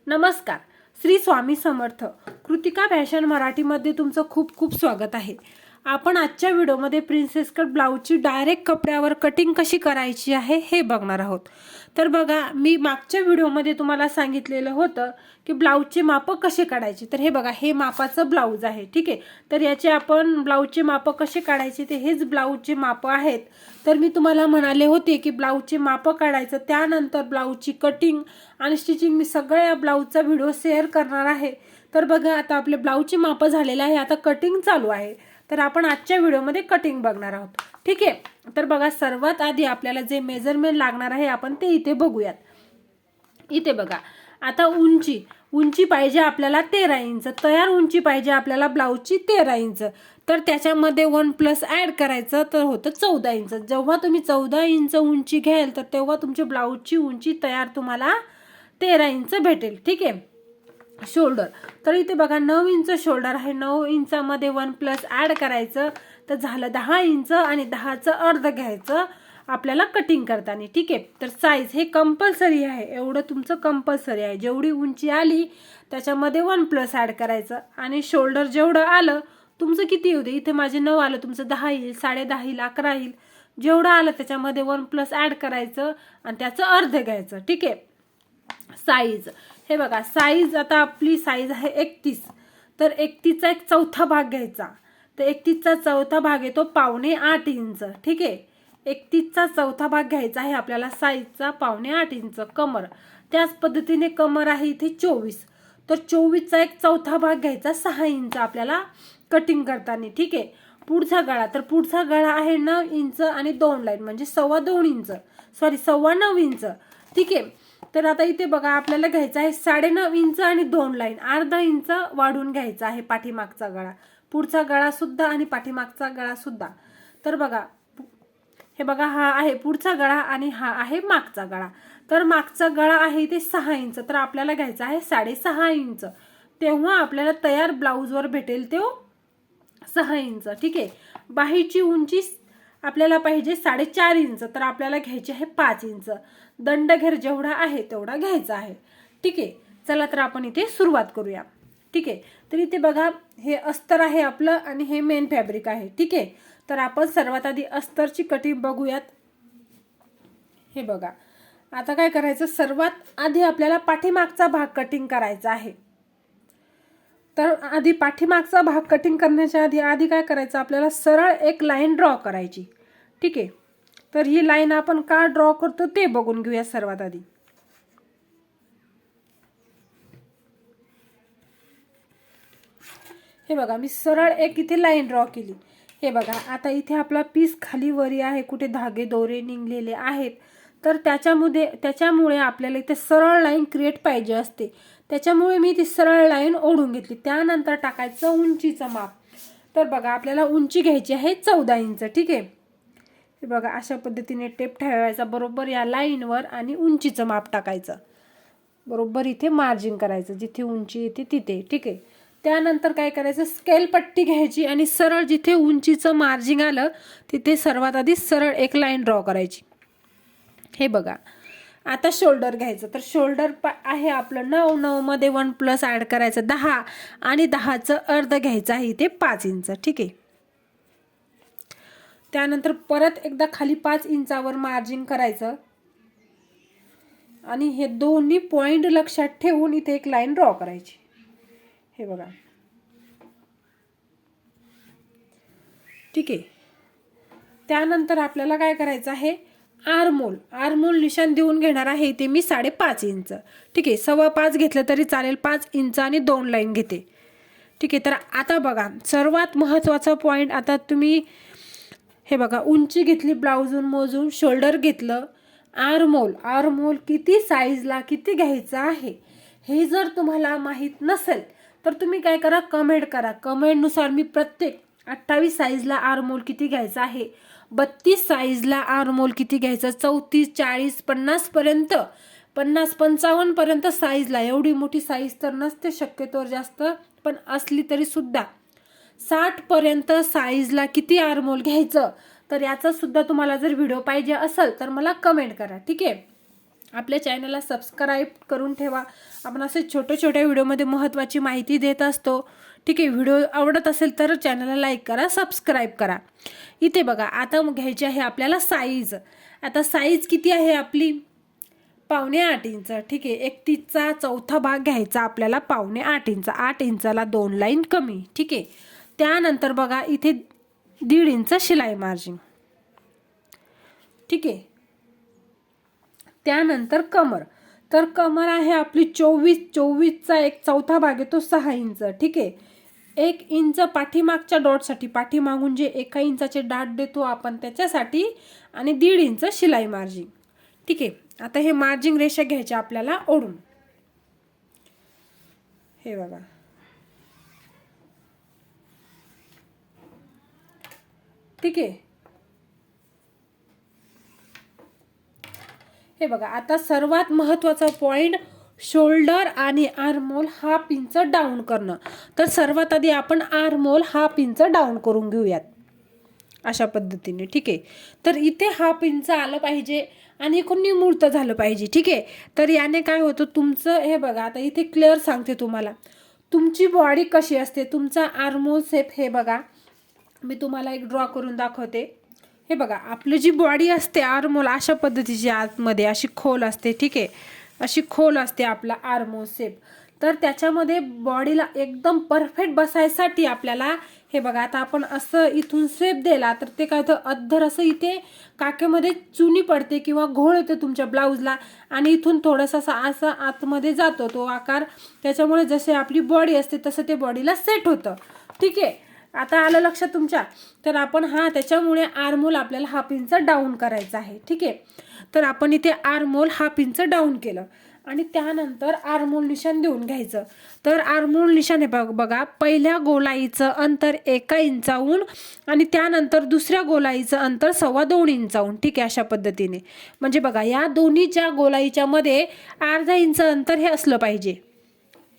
नमस्कार. श्री स्वामी समर्थ. कृतिका फॅशन मराठीमध्ये तुमचं खूप खूप स्वागत आहे. आपण आजच्या व्हिडिओमध्ये प्रिन्सेस कट ब्लाऊजची डायरेक्ट कपड्यावर कटिंग कशी करायची आहे हे बघणार आहोत. तर बघा, मी मागच्या व्हिडिओमध्ये तुम्हाला सांगितलेलं होतं की ब्लाऊजचे माप कसे काढायचे. तर हे बघा, हे मापाचं ब्लाऊज आहे. ठीक आहे. तर याचे आपण ब्लाऊजचे माप कसे काढायचे ते हेच ब्लाऊजचे माप आहेत. तर मी तुम्हाला म्हणाले होते की ब्लाऊजचे माप काढायचं, त्यानंतर ब्लाऊजची कटिंग आणि स्टिचिंग मी सगळ्या ब्लाऊजचा व्हिडिओ शेअर करणार आहे. तर बघा, आता आपले ब्लाऊजचे माप झालेले आहे, आता कटिंग चालू आहे. तर आपण आजच्या व्हिडिओमध्ये कटिंग बघणार आहोत. ठीक आहे. तर बघा, सर्वात आधी आपल्याला जे मेजरमेंट लागणार आहे आपण ते इथे बघूयात. इथे बघा, आता उंची पाहिजे आपल्याला 13 इंच. तयार उंची पाहिजे आपल्याला ब्लाऊजची 13 इंच. तर त्याच्यामध्ये 1+ ॲड करायचं तर होतं 14 इंच. जेव्हा तुम्ही 14 इंच उंची घ्याल तर तेव्हा तुमची ब्लाऊजची उंची तयार तुम्हाला 13 इंच भेटेल. ठीक आहे. शोल्डर, तर इथे बघा 9 इंच शोल्डर आहे. 9 इंचामध्ये 1+ ॲड करायचं तर झालं 10 इंच आणि 10चं अर्ध घ्यायचं आपल्याला कटिंग करताना. ठीक आहे. तर साईज हे कंपल्सरी आहे, एवढं तुमचं कंपल्सरी आहे. जेवढी उंची आली त्याच्यामध्ये 1+ ॲड करायचं आणि शोल्डर जेवढं आलं तुमचं किती येऊ दे, इथे माझे 9 आलं, तुमचं 10 येईल, 10.5 येईल, 11 येईल. जेवढं आलं त्याच्यामध्ये 1+ ॲड करायचं आणि त्याचं अर्ध घ्यायचं. ठीक आहे. साईज हे बघा, साईज आता आपली साईज आहे 31. तर 31चा एक चौथा भाग घ्यायचा. तर 31चा चौथा भाग येतो 7.25 इंच. ठीक आहे. 31चा चौथा भाग घ्यायचा आहे आपल्याला साईजचा 7.25 इंच. कमर त्याच पद्धतीने कमर आहे इथे 24. तर 24चा एक चौथा भाग घ्यायचा 6 इंच आपल्याला कटिंग करताना. ठीक आहे. पुढचा गळा, तर पुढचा गळा आहे 9 इंच आणि 2 लाईन म्हणजे 2.25 इंच, 9.25 इंच. ठीक आहे. तर आता इथे बघा, आपल्याला घ्यायचा आहे 9.5 इंच आणि 2 लाईन, अर्धा इंच वाढून घ्यायचा आहे पाठीमागचा गळा, पुढचा गळा सुद्धा आणि पाठीमागचा गळा सुद्धा. तर बघा, हे बघा, हा आहे पुढचा गळा आणि हा आहे मागचा गळा. तर मागचा गळा आहे इथे 6 इंच, तर आपल्याला घ्यायचा आहे 6.5 इंच. तेव्हा आपल्याला तयार ब्लाऊजवर भेटेल तो 6 इंच. ठीक आहे. बाहीची उंची आपल्याला पाहिजे 4.5 इंच, तर आपल्याला घ्यायची आहे 5 इंच. दंडघेर जेवढा आहे तेवढा घ्यायचा आहे. ठीक आहे. चला तर आपण इथे सुरुवात करूया. ठीक आहे. तर इथे बघा, हे अस्तर आहे आपलं आणि हे मेन फॅब्रिक आहे. ठीक आहे. तर आपण सर्वात आधी अस्तरची कटिंग बघूयात. हे बघा, आता काय करायचं, सर्वात आधी आपल्याला पाठीमागचा भाग कटिंग करायचा आहे. तर आधी पाठीमागचा भाग कटिंग करण्याच्या आधी काय करायचं, आपल्याला सरळ एक लाईन ड्रॉ करायची. ठीक आहे. तर ही लाईन आपण का ड्रॉ करतो ते बघून घेऊया सर्वात आधी. हे बघा, मी सरळ एक इथे लाईन ड्रॉ केली. हे बघा, आता इथे आपला पीस खाली वरी आहे, कुठे धागे दोरे निघलेले आहेत. तर त्याच्यामुळे आपल्याला इथे सरळ लाईन क्रिएट पाहिजे असते. त्याच्यामुळे मी ती सरळ लाईन ओढून घेतली. त्यानंतर टाकायचं उंचीचं माप. तर बघा, आपल्याला उंची घ्यायची आहे 14 इंच. ठीक आहे. हे बघा, अशा पद्धतीने टेप ठेवायचा बरोबर या लाईनवर आणि उंचीचं माप टाकायचं. बरोबर इथे मार्जिन करायचं, जिथे उंची येते तिथे. ठीक आहे. त्यानंतर काय करायचं, स्केल पट्टी घ्यायची आणि सरळ जिथे उंचीचं मार्जिन आलं तिथे सर्वात आधी सरळ एक लाईन ड्रॉ करायची. हे बघा, आता शोल्डर घ्यायचं. तर शोल्डर आहे आपलं 9 मध्ये 1+ ॲड करायचं 10 आणि 10चं अर्ध घ्यायचं आहे इथे 5 इंच. ठीक आहे. त्यानंतर परत एकदा खाली 5 इंचावर मार्जिन करायचं आणि हे दोन्ही पॉइंट लक्षात ठेवून इथे एक लाईन ड्रॉ करायची. हे बघा. ठीक आहे. त्यानंतर आपल्याला काय करायचं आहे, आर्मोल निशाण देऊन घेणार आहे इथे मी 5.5 इंच. ठीक आहे. 5.25 घेतलं तरी चालेल, 5 इंच आणि 2 लाईन घेते. ठीक आहे. तर आता बघा, सर्वात महत्त्वाचा पॉईंट, आता तुम्ही हे बघा, उंची घेतली ब्लाऊजून मोजून, शोल्डर घेतलं, आर्मोल किती साईजला किती घ्यायचं आहे हे जर तुम्हाला माहीत नसेल तर तुम्ही काय करा, कमेंट करा. कमेंटनुसार मी प्रत्येक 28 साईजला आर्मोल किती घ्यायचं आहे, 32 साईजला आर्मोल किती घ्यायचं, 34, 40, 50 पर्यंत, 50-55 पर्यंत साईजला. एवढी मोठी साईज तर नसते शक्यतोवर जास्त, पण असली तरी सुद्धा 60 पर्यंत साईजला किती आर्मोल घ्यायचं, तर याचा सुद्धा तुम्हाला जर व्हिडिओ पाहिजे असेल तर मला कमेंट करा. ठीक आहे. आपल्या चॅनलला सबस्क्राईब करून ठेवा. आपण असे छोट्या छोट्या व्हिडिओमध्ये महत्त्वाची माहिती देत असतो. ठीक आहे, व्हिडिओ आवडत असेल तर चॅनलला लाईक करा, सबस्क्राईब करा. इथे बघा, आता घ्यायची आहे आपल्याला साईज. आता साईज किती आहे आपली? 7.25 इंच. ठीक आहे, 31चा चौथा भाग घ्यायचा आपल्याला 7.25 इंच. 8 इंचाला 2 लाईन कमी. ठीक आहे, त्यानंतर बघा इथे 1.5 इंच शिलाई मार्जिन. ठीक आहे, त्यानंतर कमर. तर कमर आहे आपली 24चा एक चौथा भाग येतो 6 इंच. ठीक आहे, 1 इंच पाठीमागच्या डॉटसाठी, पाठीमागून जे 1 इंचाचे डाट देतो आपण त्याच्यासाठी, आणि 1.5 इंच शिलाई मार्जिन. ठीक आहे, आता हे मार्जिन रेषा घ्यायच्या आपल्याला ओढून. हे बघा, ठीक आहे, हे बघा. आता सर्वात महत्त्वाचा पॉइंट, शोल्डर आणि आर्महोल 1/2 इंच डाऊन करणं. तर सर्वात आधी आपण आर्महोल 1/2 इंच डाऊन करून घेऊयात अशा पद्धतीने. ठीक आहे, तर इथे 1/2 इंच आलं पाहिजे आणि इकडून निमुळतं झालं पाहिजे. ठीक आहे, तर याने काय होतं तुमचं, हे बघा आता इथे क्लिअर सांगते तुम्हाला तुमची बॉडी कशी असते. तुमचा आर्महोल शेप हे बघा, मी तुम्हाला एक ड्रॉ करून दाखवते. हे बघा, आपली जी बॉडी असते आर्महोल अशा पद्धतीची आतमध्ये अशी खोल असते. ठीक आहे, अशी खोल असते आपला आर्महोल शेप. तर त्याच्यामध्ये बॉडीला एकदम परफेक्ट बसायसाठी आपल्याला, हे बघा आता आपण असं इथून शेप दिला तर ते काय होतं, अद्धर असं इथे काकेमध्ये चुनी पडते किंवा घोळ येतो तुमच्या ब्लाऊजला, आणि इथून थोडंसं असं आतमध्ये जातो तो आकार. त्याच्यामुळे जसे आपली बॉडी असते तसं ते बॉडीला सेट होतं. ठीक आहे, आता आलं लक्षात तुमच्या. तर आपण त्याच्यामुळे आर्महोल आपल्याला 1/2 इंच डाऊन करायचं आहे. ठीक आहे, तर आपण इथे आर्महोल 1/2 इंच डाऊन केलं आणि त्यानंतर आर्महोल निशाण देऊन घ्यायचं. तर आर्महोल निशाण हे बघा, पहिल्या गोलाईचं अंतर 1 इंचाहून आणि त्यानंतर दुसऱ्या गोलाईचं अंतर 2.25 इंचाहून. ठीक आहे, अशा पद्धतीने. म्हणजे बघा, या दोन्हीच्या गोलाईच्या मध्ये अर्धा इंच अंतर हे असलं पाहिजे.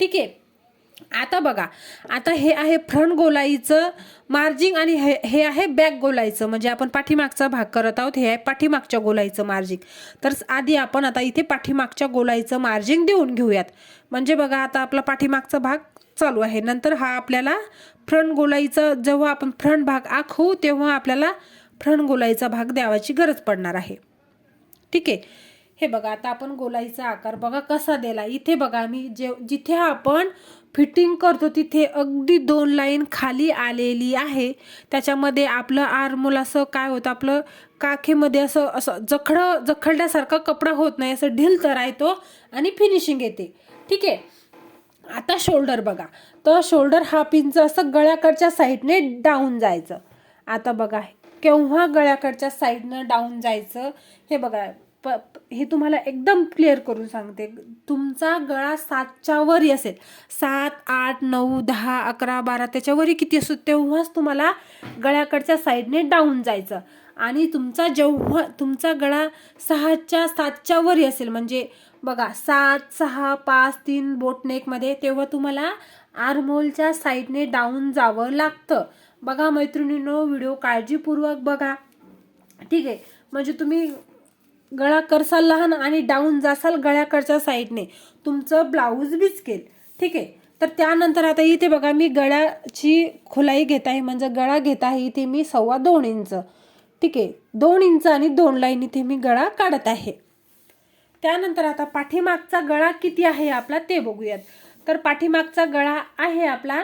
ठीक आहे, आता बघा, आता हे आहे फ्रंट गोलाईचं मार्जिन आणि हे आहे बॅक गोलाईचं, म्हणजे आपण पाठीमागचा भाग करत आहोत. हे आहे पाठीमागच्या गोलाईचं मार्जिन. तर आधी आपण आता इथे पाठीमागच्या गोलाईचं मार्जिन देऊन घेऊयात. म्हणजे बघा, आता आपला पाठीमागचा भाग चालू आहे. नंतर आपल्याला फ्रंट गोलाईचा, जेव्हा आपण फ्रंट भाग आखू तेव्हा आपल्याला फ्रंट गोलाईचा भाग द्यावाची गरज पडणार आहे. ठीक आहे, हे बघा, आता आपण गोलाईचा आकार बघा कसा दिला. इथे बघा, मी जिथे आपण फिटिंग करतो तिथे अगदी 2 लाईन खाली आलेली आहे. त्याच्यामध्ये आपलं आर्महोल असं काय होतं, आपलं काखेमध्ये असं जखडल्यासारखा कपडा होत नाही, असं ढिल तर आहे तो आणि फिनिशिंग येते. ठीक आहे, आता शोल्डर बघा, तर शोल्डर 1/2 इंच असं गळ्याकडच्या साईडने डाऊन जायचं. आता बघा, केव्हा गळ्याकडच्या साईडनं डाऊन जायचं हे बघा, हे तुम्हाला एकदम क्लिअर करून सांगते. तुमचा गळा 7च्या वरी असेल, 7, 8, 9, 10, 11, 12 त्याच्यावरी किती असतो तेव्हाच तुम्हाला गळ्याकडच्या साईडने डाऊन जायचं. आणि जेव्हा तुमचा गळा 7च्या वरी असेल, म्हणजे बघा 7, 6, 5, 3 बोटनेकमध्ये, तेव्हा तुम्हाला आर्महोलच्या साईडने डाऊन जावं लागतं. बघा मैत्रिणींनो, व्हिडिओ काळजीपूर्वक बघा. ठीक आहे, म्हणजे तुम्ही गळा करसाल लहान आणि डाऊन जासाल गळ्याकडच्या साईडने, तुमचं ब्लाऊज बिचकेल. ठीक आहे, तर त्यानंतर आता इथे बघा, मी गळ्याची खोलाई घेत आहे, म्हणजे गळा घेत आहे इथे मी 2.25 इंच. ठीक आहे, 2 इंच आणि 2 लाईन इथे मी गळा काढत आहे. त्यानंतर आता पाठीमागचा गळा किती आहे आपला ते बघूयात. तर पाठीमागचा गळा आहे आपला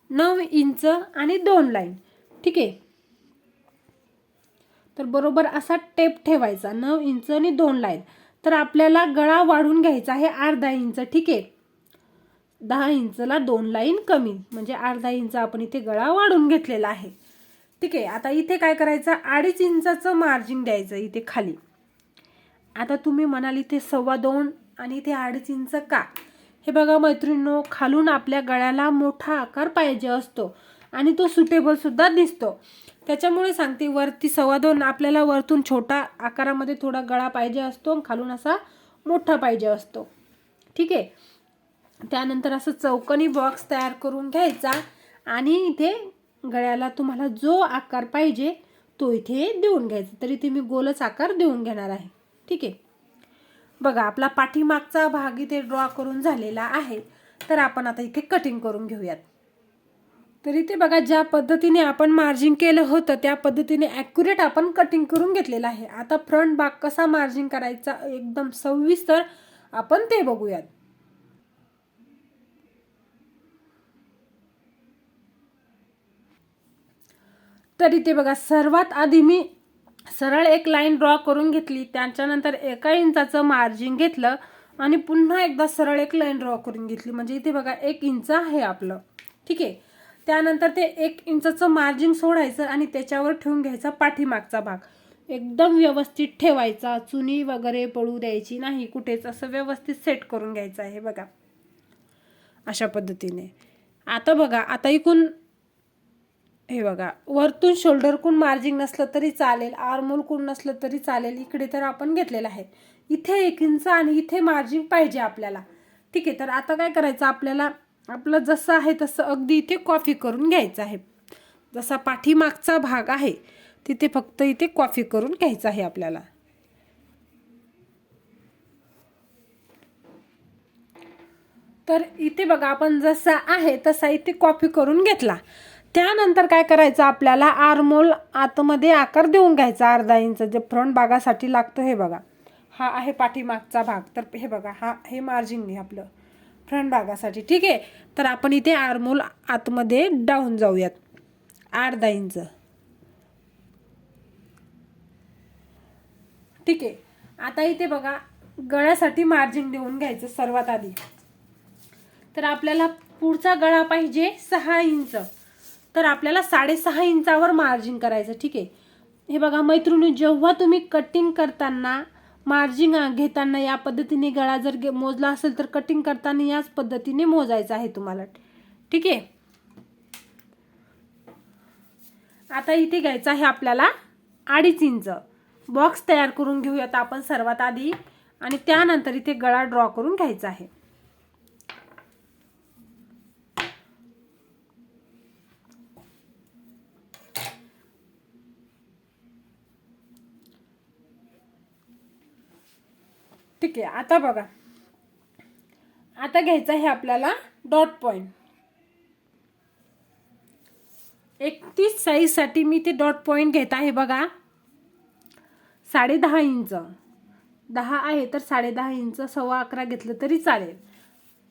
9 इंच आणि 2 लाईन. ठीक आहे, तर बरोबर असा टेप ठेवायचा, 9 इंच आणि 2 लाईन. तर आपल्याला गळा वाढून घ्यायचा आहे अर्धा इंच. ठीक आहे, 10 इंचला 2 लाईन कमी, म्हणजे अर्धा इंच आपण इथे गळा वाढून घेतलेला आहे. ठीक आहे, आता इथे काय करायचं, 2.5 इंचाचं मार्जिन द्यायचं इथे खाली. आता तुम्ही म्हणाल इथे 2.25 आणि इथे 2.5 इंच का? हे बघा मैत्रिणींनो, खालून आपल्या गळ्याला मोठा आकार पाहिजे असतो आणि तो सुटेबल सुद्धा दिसतो. त्याच्यामुळे सांगते, वरती 2.25 आपल्याला वरतून छोटा आकारामध्ये थोडा गळा पाहिजे असतो, खालून असा मोठा पाहिजे असतो. ठीक आहे, त्यानंतर असं चौकोनी बॉक्स तयार करून घ्यायचा आणि इथे गळ्याला तुम्हाला जो आकार पाहिजे तो इथे देऊन घ्यायचा. तर इथे मी गोलच आकार देऊन घेणार आहे. ठीक आहे. बघा आपला पाठीमागचा भाग इथे ड्रॉ करून झालेला आहे. तर आपण आता इथे कटिंग करून घेऊयात. तर इथे बघा ज्या पद्धतीने आपण मार्जिन केलं होतं त्या पद्धतीने ॲक्युरेट आपण कटिंग करून घेतलेलं आहे. आता फ्रंट भाग कसा मार्जिन करायचा एकदम सविस्तर आपण ते बघूयात. तर इथे बघा सर्वात आधी मी सरळ एक लाईन ड्रॉ करून घेतली. त्याच्यानंतर 1 इंचाचं मार्जिन घेतलं आणि पुन्हा एकदा सरळ एक लाईन ड्रॉ करून घेतली. म्हणजे इथे बघा 1 इंच आहे आपलं. ठीक आहे. त्यानंतर ते 1 इंचाचं मार्जिन सोडायचं आणि त्याच्यावर ठेवून घ्यायचा पाठीमागचा भाग. एकदम व्यवस्थित ठेवायचा, चुनी वगैरे पडू द्यायची नाही कुठेच. असं व्यवस्थित सेट करून घ्यायचं आहे बघा अशा पद्धतीने. आता बघा आता इकून हे बघा वरतून शोल्डर कोण मार्जिन नसलं तरी चालेल, आर्महोल कोण नसलं तरी चालेल. इकडे तर आपण घेतलेलं आहे. इथे 1 इंच आणि इथे मार्जिन पाहिजे आपल्याला. ठीक आहे. तर आता काय करायचं आपल्याला आपलं जसं आहे तसं अगदी इथे कॉपी करून घ्यायचं आहे. जसा पाठीमागचा भाग आहे तिथे फक्त इथे कॉपी करून घ्यायचं आहे आपल्याला. तर इथे बघा आपण जसा आहे तसा इथे कॉपी करून घेतला. त्यानंतर काय करायचं आपल्याला आर्महोल आतमध्ये आकार देऊन घ्यायचा 1/2 इंच जे फ्रंट भागासाठी लागतं. हे बघा हा आहे पाठीमागचा भाग. तर हे बघा हे मार्जिन आहे आपलं फ्रंट भागासाठी. ठीक आहे. तर आपण इथे आर्महोल आतमध्ये डाऊन जाऊयात 1/2 इंच. ठीक आहे. आता इथे बघा गळ्यासाठी मार्जिन देऊन घ्यायचं सर्वात आधी. तर आपल्याला पुढचा गळा पाहिजे 6 इंच. तर आपल्याला 6.5 इंचावर मार्जिन करायचं. ठीक आहे. हे बघा मैत्रिणी जेव्हा तुम्ही कटिंग करताना मार्जिन घेताना या पद्धतीने गळा जर मोजला असेल तर कटिंग करताना याच पद्धतीने मोजायचं आहे तुम्हाला. ठीक आहे. आता इथे घ्यायचं आहे आपल्याला 2.5 इंच. बॉक्स तयार करून घेऊयात आपण सर्वात आधी आणि त्यानंतर इथे गळा ड्रॉ करून घ्यायचा आहे. ठीक आहे. आता बघा आता घ्यायचं आहे आपल्याला डॉट पॉइंट. 31 साईजसाठी मी ते डॉट पॉइंट घेत आहे बघा 10.5 इंच. 10 आहे तर 10.5 इंच 11.25 घेतलं तरी चालेल.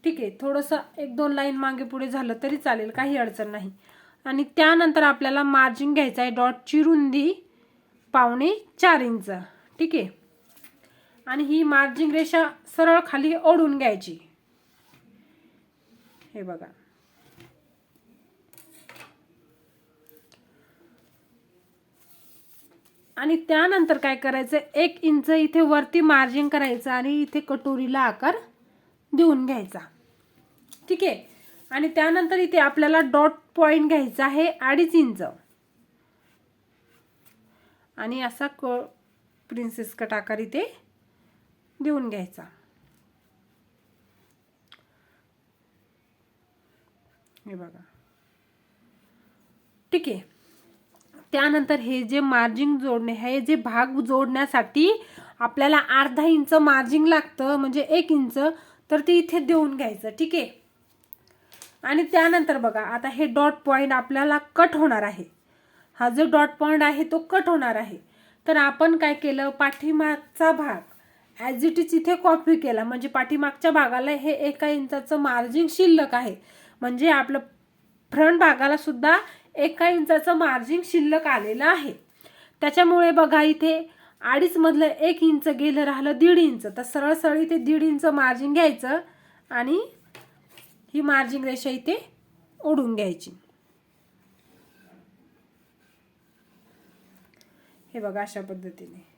ठीक आहे. थोडंसं 1-2 लाईन मागे पुढे झालं तरी चालेल, काही अडचण नाही. आणि त्यानंतर आपल्याला मार्जिन घ्यायचं आहे डॉटची रुंदी 3.25 इंच. ठीक आहे. आणि ही मार्जिन रेषा सरळ खाली ओढून घ्यायची. हे बघा आणि त्यानंतर काय करायचं 1 इंच इथे वरती मार्जिन करायचं आणि इथे कटोरीला आकार देऊन घ्यायचा. ठीक आहे. आणि त्यानंतर इथे आपल्याला डॉट पॉइंट घ्यायचा आहे 2.5 इंच आणि असा प्रिन्सेस कट आकार इथे देऊन घ्यायचा. हे बघा. ठीक आहे. त्यानंतर हे जे मार्जिन जोडणे आहे जे भाग जोडण्यासाठी आपल्याला 1/2 इंच मार्जिन लागतं म्हणजे 1 इंच. तर ते इथे देऊन घ्यायचं. ठीक आहे. आणि त्यानंतर बघा आता हे डॉट पॉइंट आपल्याला कट होणार आहे. हा जो डॉट पॉइंट आहे तो कट होणार आहे. तर आपण काय केलं पाठीमागचा भाग ॲज इट इज इथे कॉपी केला. म्हणजे पाठीमागच्या भागाला हे 1 इंचाचं मार्जिन शिल्लक आहे. म्हणजे आपलं फ्रंट भागाला सुद्धा 1 इंचाचं मार्जिन शिल्लक आलेलं आहे. त्याच्यामुळे बघा इथे 2.5 मधलं 1 इंच गेलं राहिलं 1.5 इंच. तर सरळ सरळ इथे 1.5 इंच मार्जिन घ्यायचं आणि ही मार्जिन रेषा इथे ओढून घ्यायची. हे बघा अशा पद्धतीने.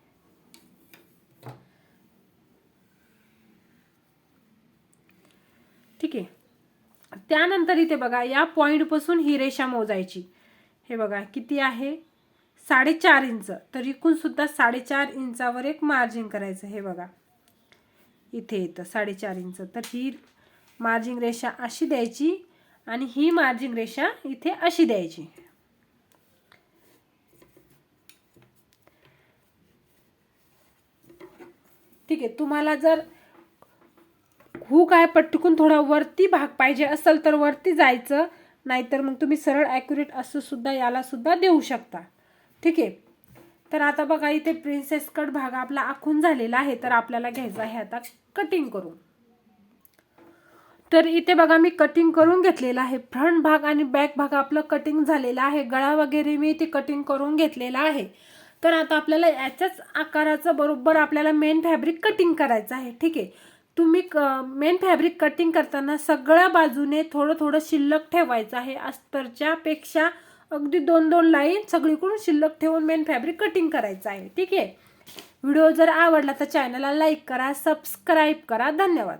ठीक आहे. त्यानंतर इथे बघा या पॉइंट पासून ही रेषा मोजायची. हे बघा किती आहे 4.5 इंच. तर इकडून सुद्धा 4.5 इंचावर एक मार्जिन करायचं. हे बघा इथे येतं 4.5 इंच. तर ही मार्जिन रेषा अशी द्यायची आणि ही मार्जिन रेषा इथे अशी द्यायची. ठीक आहे, तुम्हाला जर हुक आहे पट्टीकून थोडा वरती भाग पाहिजे असेल तर वरती जायचं, नाहीतर मग तुम्ही सरळ ॲक्युरेट असं सुद्धा याला सुद्धा देऊ शकता. ठीक आहे, तर आता बघा इथे प्रिन्सेस कट भाग आपला आखून झालेला आहे, तर आपल्याला घ्यायचा आहे आता कटिंग करून. तर इथे बघा मी कटिंग करून घेतलेला आहे. फ्रंट भाग आणि बॅक भाग आपलं कटिंग झालेला आहे. गळा वगैरे मी इथे कटिंग करून घेतलेला आहे. तर आता आपल्याला याच्याच आकाराचं बरोबर आपल्याला मेन फॅब्रिक कटिंग करायचं आहे. ठीक आहे, तुम्ही मेन फॅब्रिक कटिंग करताना सगळ्या बाजूने थोडं थोडं शिल्लक ठेवायचं आहे. अस्तरच्या पेक्षा अगदी 2-2 लाईन सगळीकडून शिल्लक ठेवून मेन फॅब्रिक कटिंग करायचं आहे. ठीक आहे, व्हिडिओ जर आवडला तर चॅनलला लाईक करा, सबस्क्राईब करा. धन्यवाद.